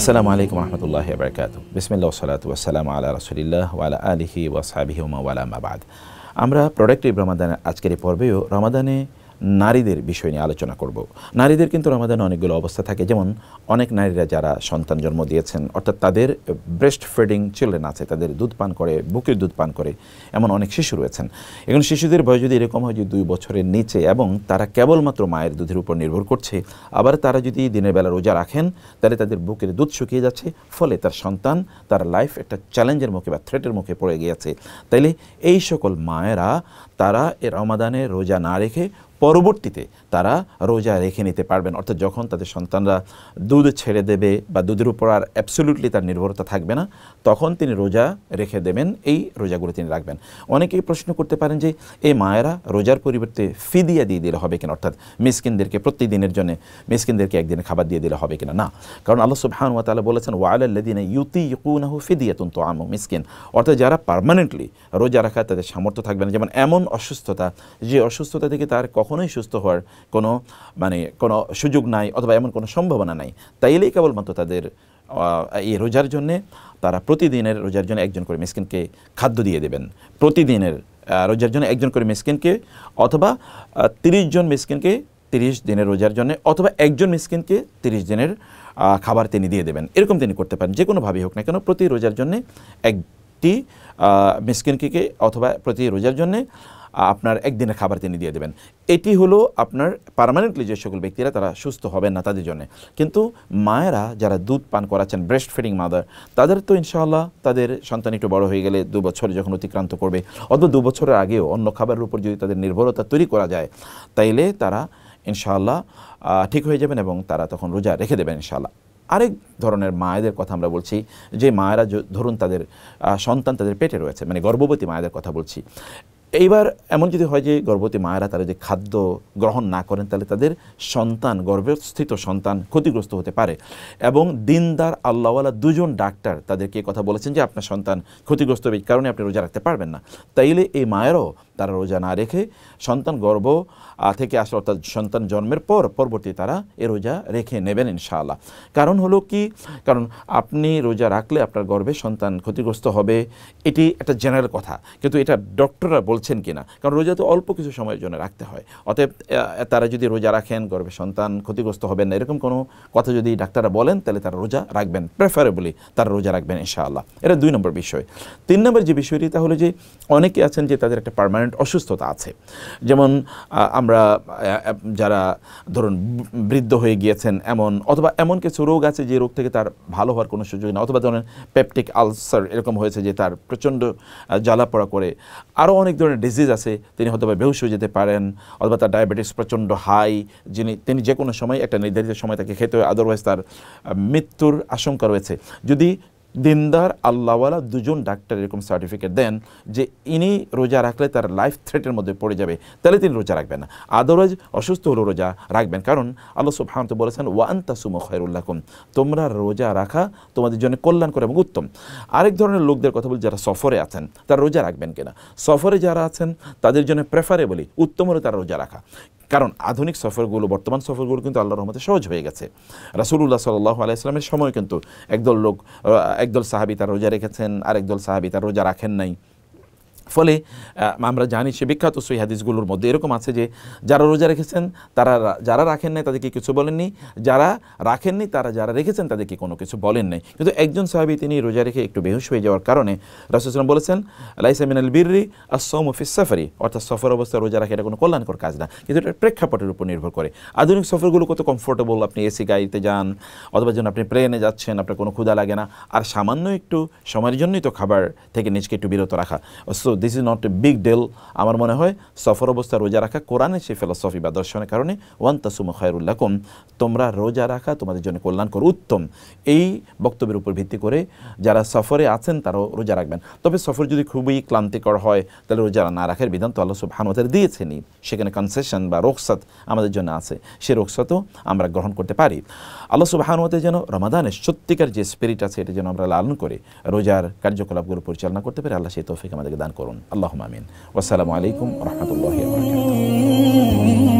আসসালামু আলাইকুম রহমতুল্লাহি ওয়া বারাকাতুহু। বিসমিল্লাহ ওয়াসসালাতু ওয়াসসালামু আলা রাসূলিল্লাহ ওয়া আলা আলিহি ওয়া আসহাবিহি ওয়া ওয়ালা মা বাদ। আমরা প্রোডাক্টিভ রমাদানের আজকের এই পর্বেও রমাদানে নারীদের বিষয় নিয়ে আলোচনা করব। নারীদের কিন্তু রমাদানে অনেকগুলো অবস্থা থাকে, যেমন অনেক নারীরা যারা সন্তান জন্ম দিয়েছেন, অর্থাৎ তাদের ব্রেস্ট ফিডিং চিলড্রেন আছে, তাদের দুধ পান করে, বুকের দুধ পান করে, এমন অনেক শিশু রয়েছেন। এখন শিশুদের বয়স যদি এরকম হয় যে 2 বছরের নিচে এবং তারা কেবলমাত্র মায়ের দুধের উপর নির্ভর করছে, আবার তারা যদি দিনের বেলা রোজা রাখেন তাহলে তাদের বুকের দুধ শুকিয়ে যাচ্ছে, ফলে তার সন্তান, তার লাইফ একটা চ্যালেঞ্জের মুখে বা থ্রেটের মুখে পড়ে গিয়েছে। তাইলে এই সকল মায়েরা তারা এ রমাদানে রোজা না রেখে পরবর্তীতে তারা রোজা রেখে নিতে পারবেন। অর্থাৎ যখন তাদের সন্তানরা দুধ ছেড়ে দেবে বা দুধের উপর আর অ্যাবসলিউটলি তার নির্ভরতা থাকবে না, তখন তিনি রোজা রেখে দেবেন, এই রোজাগুলো তিনি রাখবেন। অনেকেই প্রশ্ন করতে পারেন যে এই মায়েরা রোজার পরিবর্তে ফিদিয়া দিয়ে দিলে হবে কিনা, অর্থাৎ মিসকিনদেরকে প্রতিদিনের জন্য মিসকিনদেরকে একদিনের খাবার দিয়ে দিলে হবে কিনা। না, কারণ আল্লাহ সুবহানাহু ওয়া তাআলা বলেছেন ওয়া আলাল্লাযিনা ইউতিকুনাহু ফিদিয়াতুন তুআমু মিসকিন, অর্থাৎ যারা পার্মানেন্টলি রোজা রাখা তাদের সামর্থ্য থাকবে না, যেমন এমন অসুস্থতা যে অসুস্থতা থেকে তার কখনোই সুস্থ হওয়ার কোনো সুযোগ নাই অথবা এমন কোনো সম্ভাবনা নাই, তাইলেই কেবলমাত্র তাদের এই রোজার জন্যে তারা প্রতিদিনের রোজার জন্য একজন করে মিসকিনকে খাদ্য দিয়ে দেবেন। প্রতিদিনের রোজার জন্য একজন করে মিসকিনকে, অথবা 30 জন মিসকিনকে 30 দিনের রোজার জন্য, অথবা একজন মিসকিনকে 30 দিনের খাবার তিনি দিয়ে দেবেন। এরকম তিনি করতে পারেন, যে কোনোভাবেই হোক না কেন, প্রতি রোজার জন্যে একটি মিসকিনকে অথবা প্রতি রোজার জন্যে আপনার একদিনের খাবার তিনি দিয়ে দেবেন। এটি হলো আপনার পার্মানেন্টলি যে সকল ব্যক্তিরা তারা সুস্থ হবেন না তাদের জন্য। কিন্তু মায়েরা যারা দুধ পান করাচ্ছেন, ব্রেস্ট ফিডিং মাদার, তাদের তো ইনশাআল্লাহ তাদের সন্তান একটু বড় হয়ে গেলে 2 বছর যখন অতিক্রান্ত করবে, অথবা 2 বছরের আগেও অন্য খাবারের উপর যদি তাদের নির্ভরতা তৈরি করা যায়, তাইলে তারা ইনশাআল্লাহ ঠিক হয়ে যাবেন এবং তারা তখন রোজা রেখে দেবেন ইনশাআল্লাহ। আরেক ধরনের মায়েদের কথা আমরা বলছি, যে মায়েরা ধরুন তাদের সন্তান তাদের পেটে রয়েছে, মানে গর্ভবতী মায়েদের কথা বলছি। এইবার এমন যদি হয় যে গর্ভবতী মায়েরা তারা যে খাদ্য গ্রহণ না করেন, তাহলে তাদের সন্তান, গর্ভস্থিত সন্তান ক্ষতিগ্রস্ত হতে পারে। এবং দিনদার আল্লাহওয়ালা 2 জন ডাক্তার তাদেরকে কথা বলেছেন যে আপনার সন্তান ক্ষতিগ্রস্ত হবে, এই কারণে আপনি রোজা রাখতে পারবেন না। তাইলে এই মায়েরও তারা রোজা না রেখে সন্তান গর্ভ থেকে আসলে, অর্থাৎ সন্তান জন্মের পরবর্তী তারা এ রোজা রেখে নেবেন ইনশাআল্লাহ। কারণ হলো কি, কারণ আপনি রোজা রাখলে আপনার গর্ভে সন্তান ক্ষতিগ্রস্ত হবে, এটি একটা জেনারেল কথা, কিন্তু এটা ডক্টররা বলছেন কিনা, কারণ রোজা তো অল্প কিছু সময়ের জন্য রাখতে হয়। অতএব তারা যদি রোজা রাখেন গর্ভে সন্তান ক্ষতিগ্রস্ত হবেন না, এরকম কোনো কথা যদি ডাক্তাররা বলেন, তাহলে তারা রোজা রাখবেন, প্রেফারেবলি তারা রোজা রাখবেন ইনশাআল্লাহ। এটা 2 নম্বর বিষয়। 3 নম্বর যে বিষয়টি, তাহলে যে অনেকে আছেন যে তাদের একটা পার্মানেন্ট অসুস্থতা আছে, যেমন আমরা যারা ধরুন বৃদ্ধ হয়ে গিয়েছেন এমন, অথবা এমন কিছু রোগ আছে যে রোগ থেকে তার ভালো হওয়ার কোনো সুযোগ নেই, অথবা ধরেন পেপটিক আলসার এরকম হয়েছে যে তার প্রচণ্ড জ্বালা পড়া করে, আরও অনেক ধরনের ডিজিজ আছে, তিনি হয়তো বা বেহুশ হয়ে যেতে পারেন, অথবা তার ডায়াবেটিস প্রচণ্ড হাই, তিনি যে কোনো সময় একটা নির্ধারিত সময় তাকে খেতে হয়, আদারওয়াইজ তার মৃত্যুর আশঙ্কা রয়েছে। যদি দিনদার আল্লাহওয়ালা 2 জন ডাক্তার এরকম সার্টিফিকেট দেন যে ইনি রোজা রাখলে তার লাইফ থ্রেটের মধ্যে পড়ে যাবে, তাহলে তিনি রোজা রাখবেন না। আদারওয়াইজ অসুস্থ হলেও রোজা রাখবেন, কারণ আল্লাহ সুবহানাহু ওয়া তাআলা বলেছেন ওয়া আন তাসুমু খায়রুল লাকুম, তোমরা রোজা রাখা তোমাদের জন্য কল্যাণকর এবং উত্তম। আরেক ধরনের লোকদের কথা বলি, যারা সফরে আছেন তারা রোজা রাখবেন কিনা। সফরে যারা আছেন তাদের জন্য প্রেফারেবলি উত্তম হলো তারা রোজা রাখা, কারণ আধুনিক সফরগুলো, বর্তমান সফরগুলো কিন্তু আল্লাহর রহমতে সহজ হয়ে গেছে। রাসূলুল্লাহ সাল্লাল্লাহু আলাইহি ওয়াসাল্লামের সময় কিন্তু একদল সাহাবী তারা রোজা রেখেছেন, আরেকদল সাহাবী তারা রোজা রাখেন নাই। ফলে আমরা জানি সে বিখ্যাত সহিহ হাদিসগুলোর মধ্যে এরকম আছে যে যারা রোজা রেখেছেন যারা রাখেন নাই তাদেরকে কিছু বলেননি, যারা রাখেননি যারা রেখেছেন তাদেরকে কোনো কিছু বলেন নাই। কিন্তু একজন সাহাবী তিনি রোজা রেখে একটু বেহুশ হয়ে যাওয়ার কারণে রাসূলুল্লাহ সাল্লাল্লাহু আলাইহি ওয়াসাল্লাম বলেছেন লাইসা মিনাল বিররি আস-সাওমু ফিস সাফারি, অর্থাৎ সফর অবস্থায় রোজা রাখা এটা কোনো কল্যাণকর কাজ না, কিন্তু এটা প্রেক্ষাপটের উপর নির্ভর করে। আধুনিক সফরগুলো কত কমফোর্টেবল, আপনি এসি গাড়িতে যান, অথবা যখন আপনি প্লেনে যাচ্ছেন আপনার কোনো ক্ষুধা লাগে না, আর সামান্য একটু সময়ের জন্যই তো খাবার থেকে নিজকে একটু বিরত রাখা। So this is not a big deal. আমার মনে হয় সফর অবস্থা রোজা রাখা কোরআনের সেই ফিলসফি বা দর্শনের কারণে ওয়ান তাসুমু খায়রুল লাকুম, তোমরা রোজা রাখা তোমাদের জন্য কল্যাণকর উত্তম, এই বক্তব্যের উপর ভিত্তি করে যারা সফরে আছেন তারাও রোজা রাখবেন। তবে সফর যদি খুবই ক্লান্তিকর হয় তাহলে রোজা না রাখার বিধান তো আল্লাহ সুবহানাহু ওয়া তাআলা দিয়েছেনই, সেখানে কনসেশন বা রুখসাত আমাদের জন্য আছে, সেই রুখসাতও আমরা গ্রহণ করতে পারি। আল্লাহ সুবহানাহু ওয়া তাআলা যেন রমাদানের সত্যিকার যে স্পিরিট আছে এটা যেন আমরা লালন করে রোজার কার্যকলাপগুলো পরিচালনা করতে পারি, আল্লাহ সেই তৌফিক আমাদেরকে দান করুন। আল্লাহুম্মা আমিন। ওয়াসসালামু আলাইকুম ওয়া রাহমাতুল্লাহি ওয়া বারাকাতুহু।